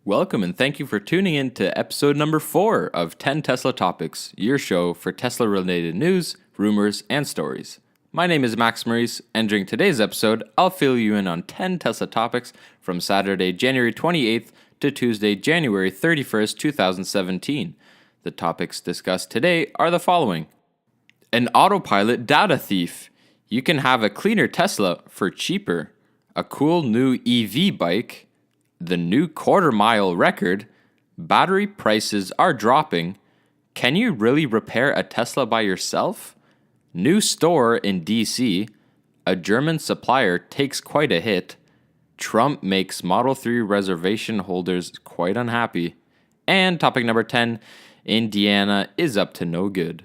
Welcome and thank you for tuning in to episode number 4 of 10 Tesla Topics, your show for Tesla related news, rumors, and stories. My name is Max Maurice, and during today's episode, I'll fill you in on 10 Tesla topics from Saturday, January 28th to Tuesday, January 31st, 2017. The topics discussed today are the following: an Autopilot data thief. You can have a cleaner Tesla for cheaper. A cool new EV bike. The new quarter-mile record. Battery prices are dropping. Can you really repair a Tesla by yourself? New store in DC. A German supplier takes quite a hit. Trump makes Model 3 reservation holders quite unhappy. And topic number 10, Indiana is up to no good.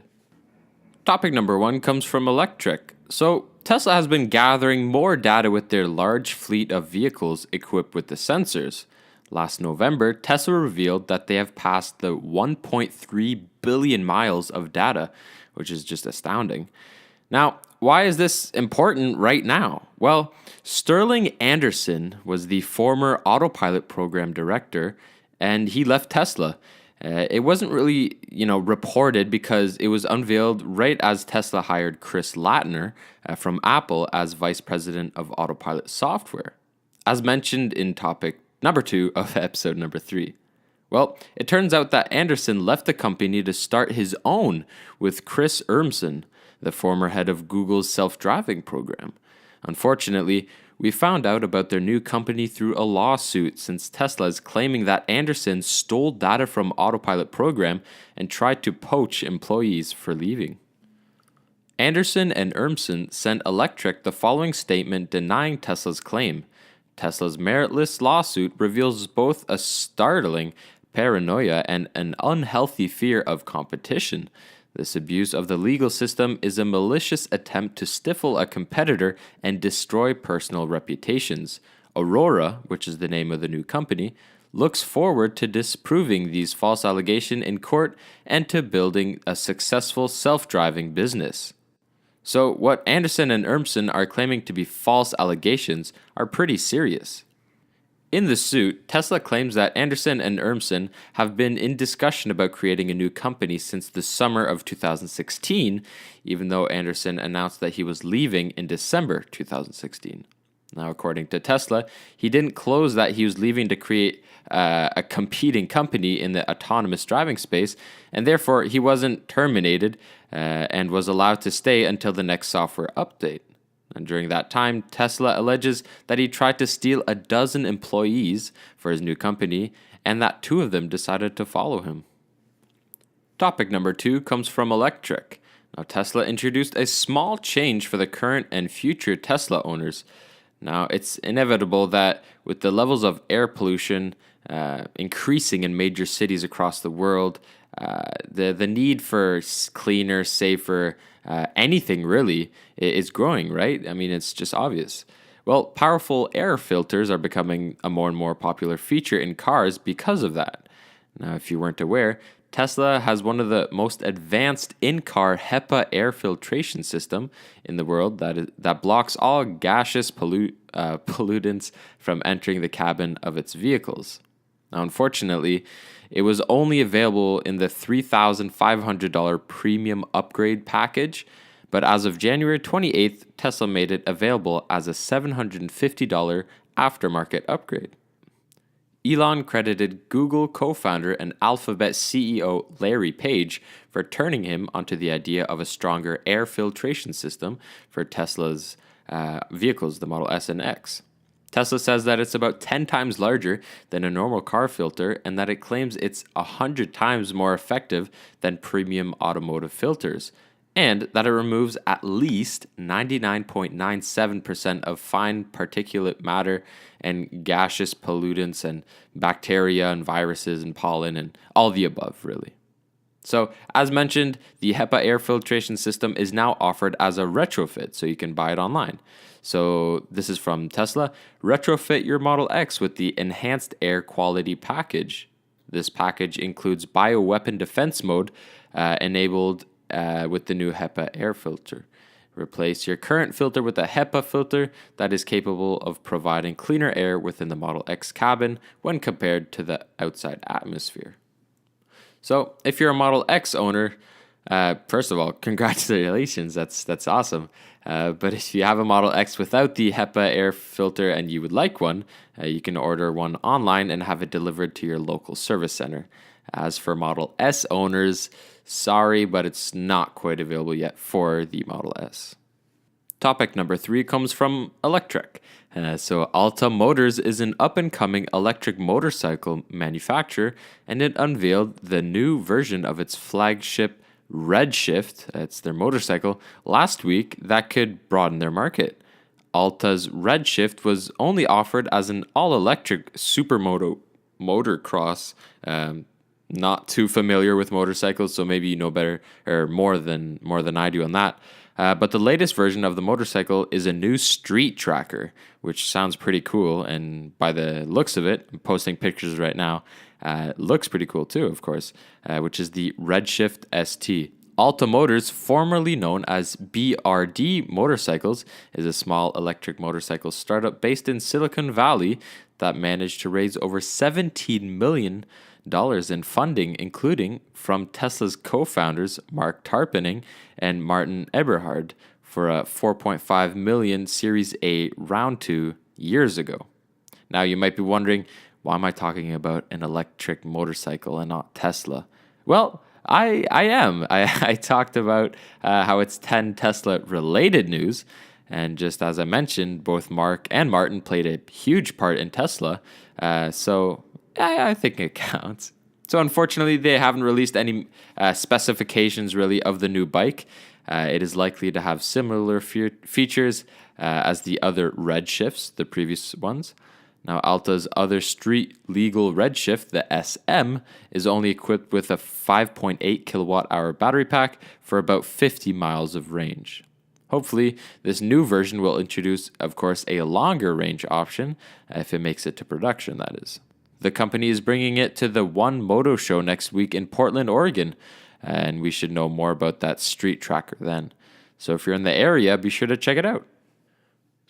Topic number 1 comes from electric. So, Tesla has been gathering more data with their large fleet of vehicles equipped with the sensors. Last November, Tesla revealed that they have passed the 1.3 billion miles of data, which is just astounding. Now, why is this important right now? Well, Sterling Anderson was the former Autopilot program director, and he left Tesla. It wasn't really, reported because it was unveiled right as Tesla hired Chris Latner from Apple as vice president of Autopilot software, as mentioned in topic number 2 of episode number 3. Well, it turns out that Anderson left the company to start his own with Chris Urmson, the former head of Google's self-driving program. Unfortunately, we found out about their new company through a lawsuit, since Tesla is claiming that Anderson stole data from Autopilot program and tried to poach employees for leaving. Anderson and Urmson sent Electrek the following statement denying Tesla's claim. Tesla's meritless lawsuit reveals both a startling paranoia and an unhealthy fear of competition. This abuse of the legal system is a malicious attempt to stifle a competitor and destroy personal reputations. Aurora, which is the name of the new company, looks forward to disproving these false allegations in court and to building a successful self-driving business. So what Anderson and Urmson are claiming to be false allegations are pretty serious. In the suit, Tesla claims that Anderson and Urmson have been in discussion about creating a new company since the summer of 2016, even though Anderson announced that he was leaving in December 2016. Now, according to Tesla, he didn't close that he was leaving to create a competing company in the autonomous driving space, and therefore he wasn't terminated and was allowed to stay until the next software update. And during that time, Tesla alleges that he tried to steal 12 employees for his new company, and that 2 of them decided to follow him. Topic number 2 comes from electric. Now, Tesla introduced a small change for the current and future Tesla owners. Now, it's inevitable that with the levels of air pollution increasing in major cities across the world, the need for cleaner, safer, anything really is growing, right? I mean, it's just obvious. Well, powerful air filters are becoming a more and more popular feature in cars because of that. Now, if you weren't aware, Tesla has one of the most advanced in-car HEPA air filtration system in the world that blocks all gaseous pollutants from entering the cabin of its vehicles. Now, unfortunately, it was only available in the $3,500 premium upgrade package, but as of January 28th, Tesla made it available as a $750 aftermarket upgrade. Elon credited Google co-founder and Alphabet CEO Larry Page for turning him onto the idea of a stronger air filtration system for Tesla's vehicles, the Model S and X. Tesla says that it's about 10 times larger than a normal car filter, and that it claims it's 100 times more effective than premium automotive filters, and that it removes at least 99.97% of fine particulate matter and gaseous pollutants and bacteria and viruses and pollen and all the above, really. So, as mentioned, the HEPA air filtration system is now offered as a retrofit, so you can buy it online. So, this is from Tesla. Retrofit your Model X with the Enhanced Air Quality Package. This package includes bioweapon defense mode enabled with the new HEPA air filter. Replace your current filter with a HEPA filter that is capable of providing cleaner air within the Model X cabin when compared to the outside atmosphere. So, if you're a Model X owner, first of all, congratulations, that's awesome. But if you have a Model X without the HEPA air filter and you would like one, you can order one online and have it delivered to your local service center. As for Model S owners, sorry, but it's not quite available yet for the Model S. Topic number 3 comes from electric. So Alta Motors is an up-and-coming electric motorcycle manufacturer, and it unveiled the new version of its flagship Redshift, that's their motorcycle, last week that could broaden their market. Alta's Redshift was only offered as an all-electric supermoto motocross. Not too familiar with motorcycles, so maybe you know better or more than I do on that. But the latest version of the motorcycle is a new street tracker, which sounds pretty cool. And by the looks of it, I'm posting pictures right now. It looks pretty cool too, of course, which is the Redshift ST. Alta Motors, formerly known as BRD Motorcycles, is a small electric motorcycle startup based in Silicon Valley that managed to raise over $17 million in funding, including from Tesla's co-founders Mark Tarpenning and Martin Eberhard for a $4.5 million Series A round 2 years ago. Now you might be wondering, why am I talking about an electric motorcycle and not Tesla? Well, I am. I talked about how it's 10 Tesla-related news, and just as I mentioned, both Mark and Martin played a huge part in Tesla, so I think it counts. So unfortunately, they haven't released any specifications really of the new bike. It is likely to have similar features as the other Redshifts, the previous ones. Now, Alta's other street-legal Redshift, the SM, is only equipped with a 5.8 kilowatt-hour battery pack for about 50 miles of range. Hopefully, this new version will introduce, of course, a longer range option, if it makes it to production, that is. The company is bringing it to the One Moto Show next week in Portland, Oregon, and we should know more about that street tracker then. So if you're in the area, be sure to check it out.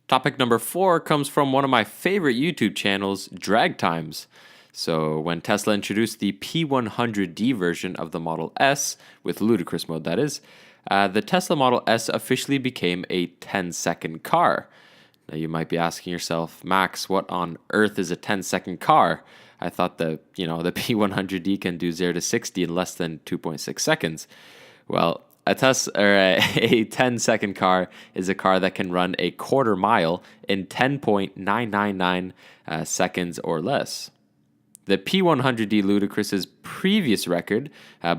Topic number 4 comes from one of my favorite YouTube channels, Drag Times. So when Tesla introduced the P100D version of the Model S, with ludicrous mode that is, the Tesla Model S officially became a 10-second car. Now you might be asking yourself, Max, what on earth is a 10-second car? I thought the P100D can do 0 to 60 in less than 2.6 seconds. Well, a 10-second car is a car that can run a quarter mile in 10.999 seconds or less. The P100D Ludicrous's previous record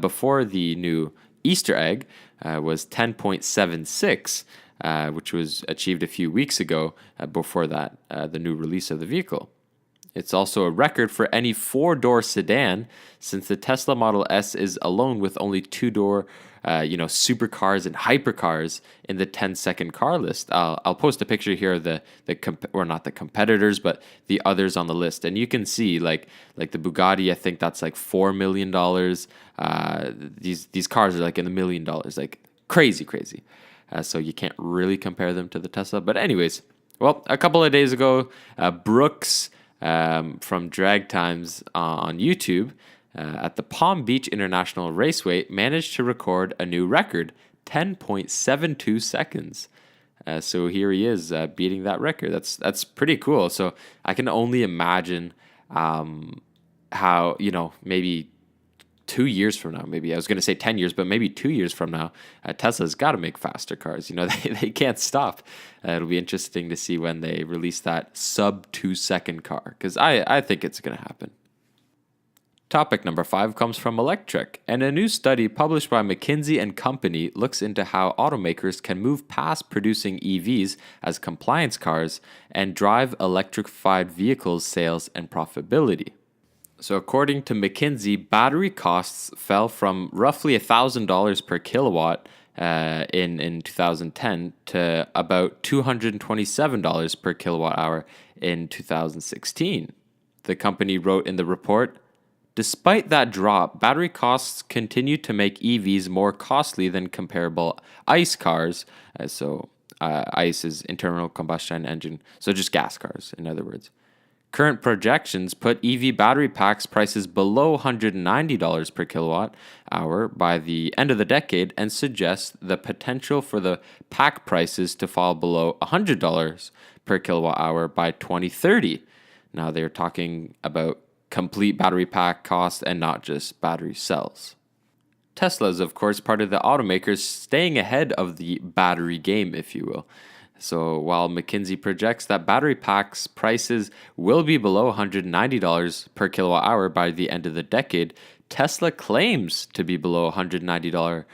before the new Easter egg was 10.76, which was achieved a few weeks ago before that, the new release of the vehicle. It's also a record for any 4-door sedan, since the Tesla Model S is alone with only 2-door supercars and hypercars in the 10-second car list. I'll post a picture here of not the competitors, but the others on the list, and you can see like the Bugatti. I think that's like $4 million. These cars are like in the $1 million, like crazy. So you can't really compare them to the Tesla. But anyways, well, a couple of days ago, Brooks from Drag Times on YouTube at the Palm Beach International Raceway managed to record a new record, 10.72 seconds. So here he is beating that record. That's pretty cool. So I can only imagine how, maybe 2 years from now, maybe I was going to say 10 years, but maybe 2 years from now, Tesla's got to make faster cars. They can't stop. It'll be interesting to see when they release that sub 2-second car, because I think it's going to happen. Topic number 5 comes from electric, and a new study published by McKinsey and Company looks into how automakers can move past producing EVs as compliance cars and drive electrified vehicles sales and profitability. So according to McKinsey, battery costs fell from roughly $1,000 per kilowatt in 2010 to about $227 per kilowatt hour in 2016. The company wrote in the report, Despite that drop, battery costs continue to make EVs more costly than comparable ICE cars. ICE is internal combustion engine, so just gas cars, in other words. Current projections put EV battery packs prices below $190 per kilowatt hour by the end of the decade and suggest the potential for the pack prices to fall below $100 per kilowatt hour by 2030. Now they're talking about complete battery pack cost and not just battery cells. Tesla is, of course, part of the automakers staying ahead of the battery game, if you will. So while McKinsey projects that battery packs prices will be below $190 per kilowatt hour by the end of the decade, Tesla claims to be below $90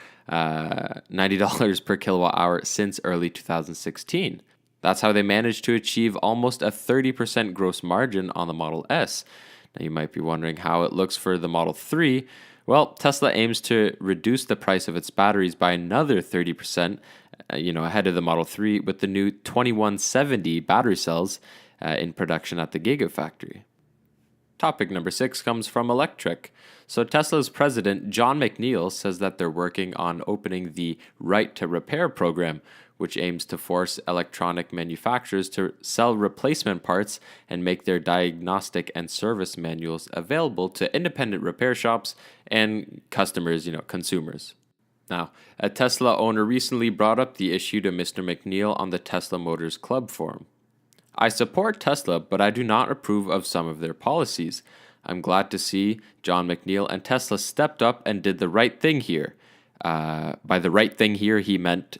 per kilowatt hour since early 2016. That's how they managed to achieve almost a 30% gross margin on the Model S. Now you might be wondering how it looks for the Model 3. Well, Tesla aims to reduce the price of its batteries by another 30%, ahead of the Model 3 with the new 2170 battery cells in production at the Gigafactory. Topic number 6 comes from electric. So Tesla's president, John McNeil, says that they're working on opening the Right to Repair program, which aims to force electronic manufacturers to sell replacement parts and make their diagnostic and service manuals available to independent repair shops and customers, consumers. Now, a Tesla owner recently brought up the issue to Mr. McNeil on the Tesla Motors Club forum. I support Tesla, but I do not approve of some of their policies. I'm glad to see John McNeil and Tesla stepped up and did the right thing here. By the right thing here, he meant,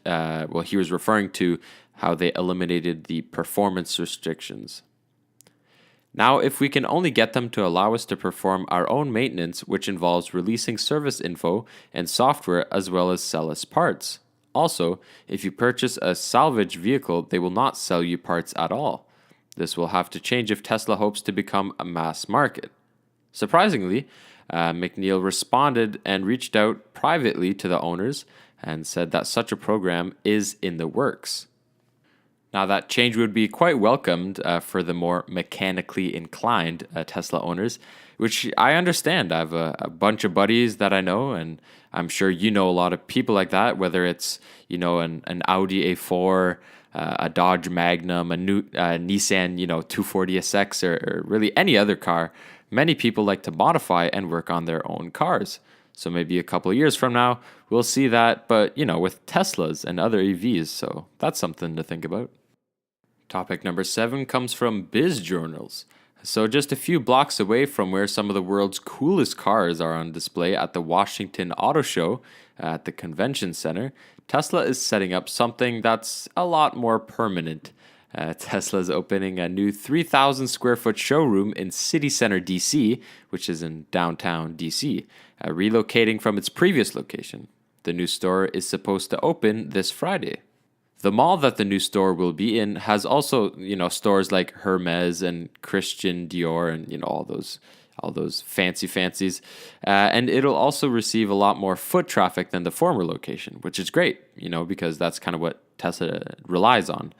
he was referring to how they eliminated the performance restrictions. Now, if we can only get them to allow us to perform our own maintenance, which involves releasing service info and software as well as sell us parts. Also, if you purchase a salvage vehicle, they will not sell you parts at all. This will have to change if Tesla hopes to become a mass market. Surprisingly, McNeil responded and reached out privately to the owners and said that such a program is in the works. Now, that change would be quite welcomed for the more mechanically inclined Tesla owners, which I understand. I have a bunch of buddies that I know, and I'm sure you know a lot of people like that, whether it's, an Audi A4, a Dodge Magnum, a new Nissan, 240SX, or really any other car. Many people like to modify and work on their own cars. So maybe a couple of years from now, we'll see that, but, with Teslas and other EVs, so that's something to think about. Topic number 7 comes from Biz Journals. So just a few blocks away from where some of the world's coolest cars are on display at the Washington Auto Show at the Convention Center, Tesla is setting up something that's a lot more permanent. Tesla is opening a new 3,000 square foot showroom in City Center, DC, which is in downtown DC, relocating from its previous location. The new store is supposed to open this Friday. The mall that the new store will be in has also, stores like Hermes and Christian Dior and, all those fancies. And it'll also receive a lot more foot traffic than the former location, which is great, because that's kind of what Tesla relies on.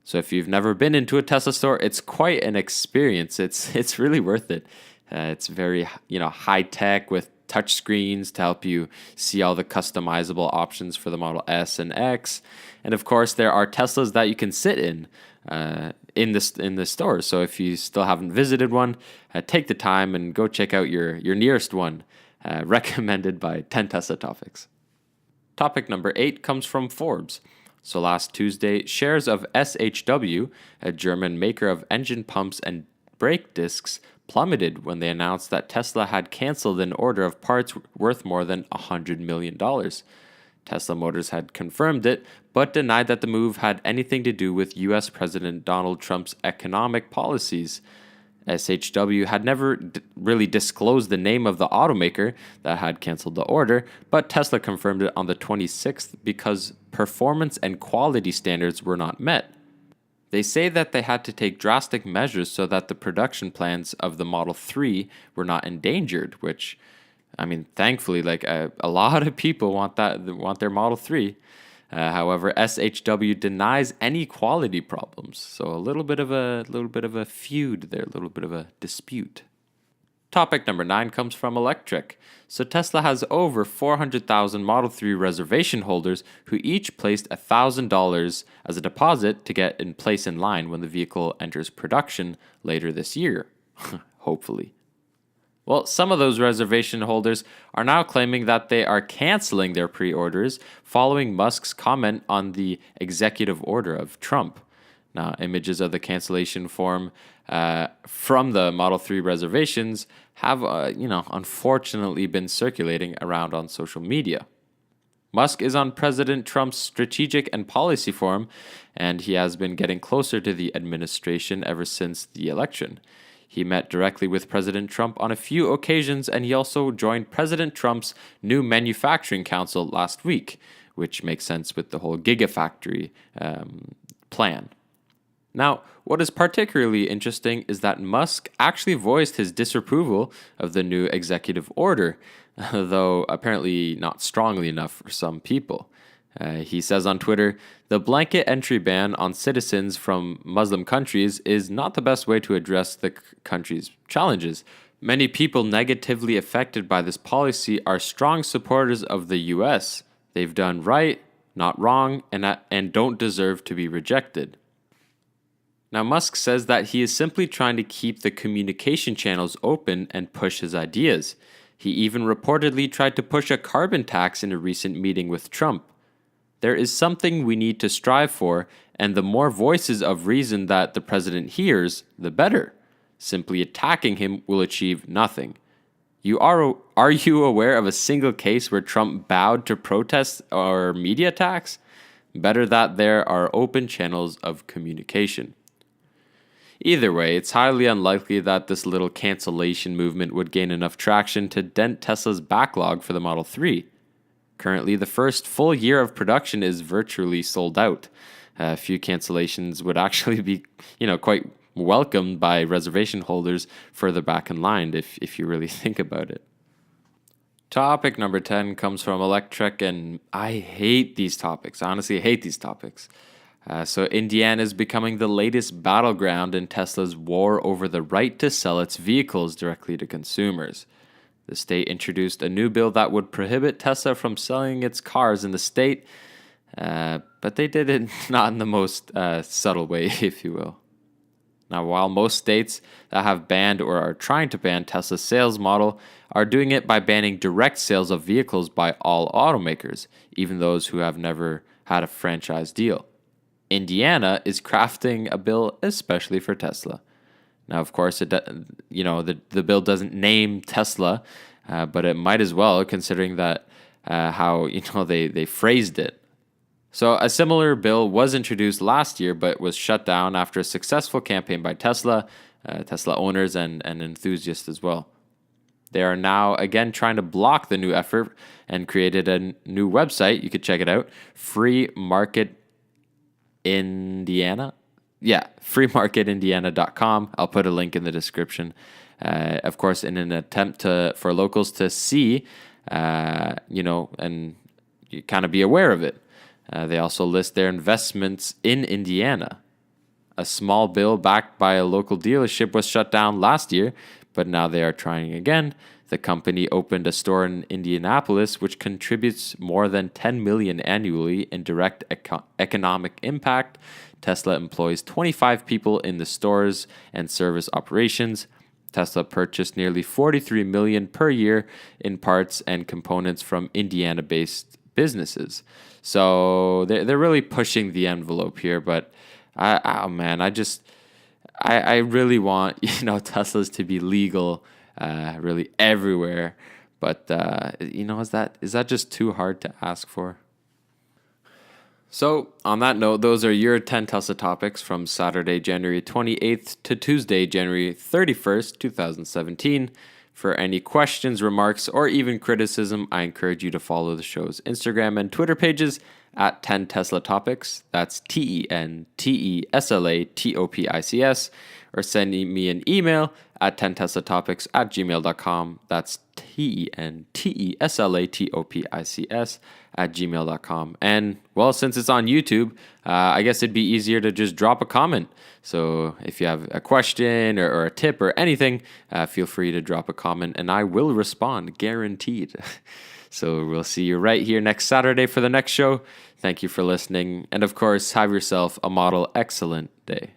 So if you've never been into a Tesla store, it's quite an experience. It's really worth it. It's very, high tech with touch screens to help you see all the customizable options for the Model S and X. And of course, there are Teslas that you can sit in the store. So if you still haven't visited one, take the time and go check out your nearest one. Recommended by 10 Tesla Topics. Topic number 8 comes from Forbes. So last Tuesday, shares of SHW, a German maker of engine pumps and brake discs, plummeted when they announced that Tesla had canceled an order of parts worth more than $100 million. Tesla Motors had confirmed it, but denied that the move had anything to do with U.S. President Donald Trump's economic policies. SHW had never really disclosed the name of the automaker that had canceled the order, but Tesla confirmed it on the 26th because performance and quality standards were not met. They say that they had to take drastic measures so that the production plans of the Model 3 were not endangered, which, thankfully, a lot of people want their Model 3. However, SHW denies any quality problems, so a little bit of a feud there, a little bit of a dispute. Topic number 9 comes from electric. So Tesla has over 400,000 Model 3 reservation holders who each placed $1,000 as a deposit to get in place in line when the vehicle enters production later this year. Hopefully. Well, some of those reservation holders are now claiming that they are canceling their pre-orders following Musk's comment on the executive order of Trump. Now, images of the cancellation form from the Model 3 reservations have, unfortunately been circulating around on social media. Musk is on President Trump's strategic and policy forum, and he has been getting closer to the administration ever since the election. He met directly with President Trump on a few occasions, and he also joined President Trump's new manufacturing council last week, which makes sense with the whole Gigafactory plan. Now, what is particularly interesting is that Musk actually voiced his disapproval of the new executive order, though apparently not strongly enough for some people. He says on Twitter, "The blanket entry ban on citizens from Muslim countries is not the best way to address the country's challenges. Many people negatively affected by this policy are strong supporters of the U.S. They've done right, not wrong, and don't deserve to be rejected." Now, Musk says that he is simply trying to keep the communication channels open and push his ideas. He even reportedly tried to push a carbon tax in a recent meeting with Trump. "There is something we need to strive for, and the more voices of reason that the president hears, the better. Simply attacking him will achieve nothing. Are you aware of a single case where Trump bowed to protests or media attacks? Better that there are open channels of communication." Either way, it's highly unlikely that this little cancellation movement would gain enough traction to dent Tesla's backlog for the Model 3. Currently, the first full year of production is virtually sold out. A few cancellations would actually be, quite welcomed by reservation holders further back in line if you really think about it. Topic number 10 comes from electric, and I hate these topics. Honestly, I hate these topics. So Indiana is becoming the latest battleground in Tesla's war over the right to sell its vehicles directly to consumers. The state introduced a new bill that would prohibit Tesla from selling its cars in the state, but they did it not in the most subtle way, if you will. Now, while most states that have banned or are trying to ban Tesla's sales model are doing it by banning direct sales of vehicles by all automakers, even those who have never had a franchise deal. Indiana is crafting a bill especially for Tesla. Now, of course, the bill doesn't name Tesla, but it might as well, considering that how they phrased it. So a similar bill was introduced last year, but was shut down after a successful campaign by Tesla, Tesla owners, and enthusiasts as well. They are now again trying to block the new effort and created a new website. You could check it out, Free Market Indiana. Yeah, freemarketindiana.com. I'll put a link in the description. Of course, in an attempt for locals to see, and you kind of be aware of it. They also list their investments in Indiana. A small bill backed by a local dealership was shut down last year, but now they are trying again. The company opened a store in Indianapolis, which contributes more than $10 million annually in direct economic impact. Tesla employs 25 people in the stores and service operations. Tesla purchased nearly $43 million per year in parts and components from Indiana-based businesses. So they're really pushing the envelope here. But I really want Teslas to be legal. Really everywhere, but is that just too hard to ask for? So on that note, those are your 10 Tesla topics from Saturday, January 28th to Tuesday, January 31st, 2017. For any questions, remarks, or even criticism, I encourage you to follow the show's Instagram and Twitter pages at 10 Tesla Topics. That's TENTESLATOPICS. Or send me an email at 10teslatopics@gmail.com. That's TENTESLATOPICS@gmail.com. And, well, since it's on YouTube, I guess it'd be easier to just drop a comment. So if you have a question or a tip or anything, feel free to drop a comment and I will respond, guaranteed. So we'll see you right here next Saturday for the next show. Thank you for listening. And of course, have yourself a model excellent day.